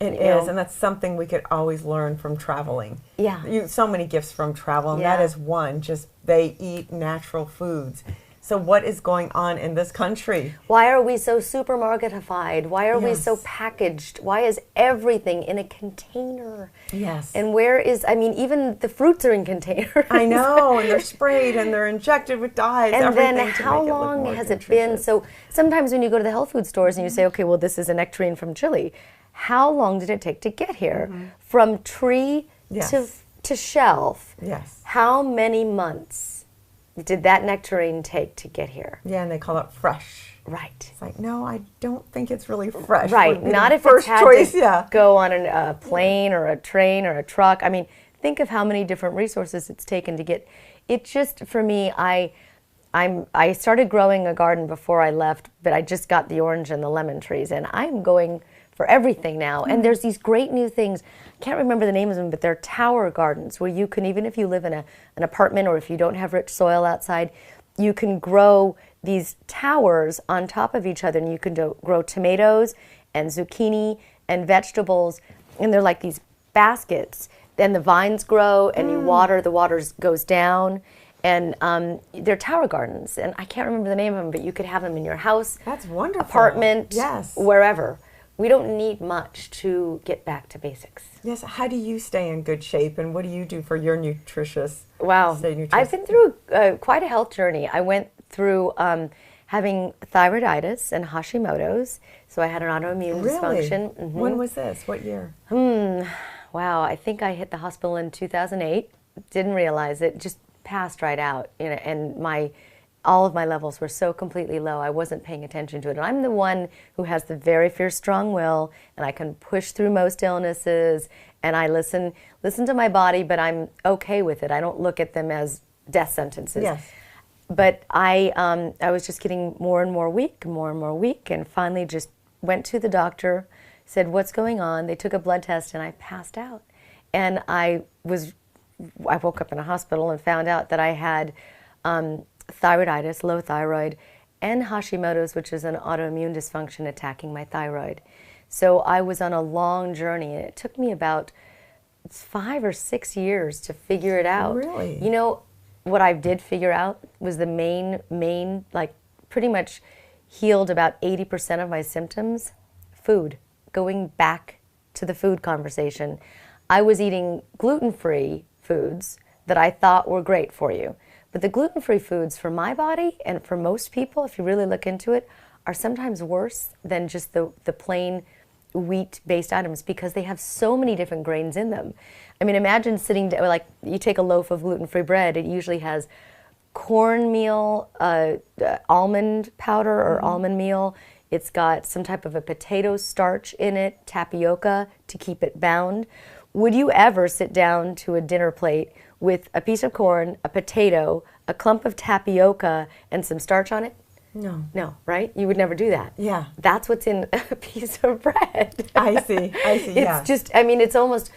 It is, and that's something we could always learn from traveling. Yeah. So many gifts from travel, and Yeah. that is one. Just they eat natural foods. So what is going on in this country? Why are we so supermarketified? Why are we Yes. so packaged? Why is everything in a container? Yes. And where is, I mean, even the fruits are in containers. I know, and they're sprayed and they're injected with dyes. And everything then to how make it look long more has it been? nutritious. So sometimes when you go to the health food stores and you say, okay, well, this is a nectarine from Chile. How long did it take to get here? From tree Yes. to shelf. Yes. How many months did that nectarine take to get here? Yeah, and they call it fresh. Right. It's like, no, I don't think it's really fresh. Right. Would be Not the if it's first had choice. to Yeah. go on a plane or a train or a truck. I mean, think of how many different resources it's taken to get. It just, for me, I started growing a garden before I left, but I just got the orange and the lemon trees, and I'm going for everything now. And there's these great new things. I can't remember the names of them, but they're tower gardens where you can, even if you live in an apartment or if you don't have rich soil outside, you can grow these towers on top of each other, and you can grow tomatoes and zucchini and vegetables, and they're like these baskets. Then the vines grow, and you water, the water goes down, and they're tower gardens. And I can't remember the name of them, but you could have them in your house, That's wonderful. apartment, Yes. wherever. We don't need much to get back to basics. Yes. How do you stay in good shape, and what do you do for your nutritious? Wow. Stay nutritious? I've been through quite a health journey. I went through having thyroiditis and Hashimoto's, so I had an autoimmune dysfunction. Mhm. When was this? What year? Wow, I think I hit the hospital in 2008. Didn't realize it, just passed right out. You know, and all of my levels were so completely low, I wasn't paying attention to it. And I'm the one who has the very fierce, strong will, and I can push through most illnesses, and I listen to my body, but I'm okay with it. I don't look at them as death sentences. Yes. But I was just getting more and more weak, and finally just went to the doctor, said, what's going on? They took a blood test, and I passed out. And I woke up in a hospital and found out that I had thyroiditis, low thyroid, and Hashimoto's, which is an autoimmune dysfunction attacking my thyroid. So I was on a long journey, and it took me about 5 or 6 years to figure it out. Really? You know, what I did figure out was the main, like pretty much healed about 80% of my symptoms. Food. Going back to the food conversation. I was eating gluten-free foods that I thought were great for you. But the gluten-free foods for my body and for most people, if you really look into it, are sometimes worse than just the plain wheat-based items because they have so many different grains in them. I mean, imagine sitting down, like you take a loaf of gluten-free bread, it usually has cornmeal, almond powder or almond meal. It's got some type of a potato starch in it, tapioca to keep it bound. Would you ever sit down to a dinner plate with a piece of corn, a potato, a clump of tapioca, and some starch on it? No. No, right? You would never do that. Yeah. That's what's in a piece of bread. I see. It's Yeah. just, I mean, it's almost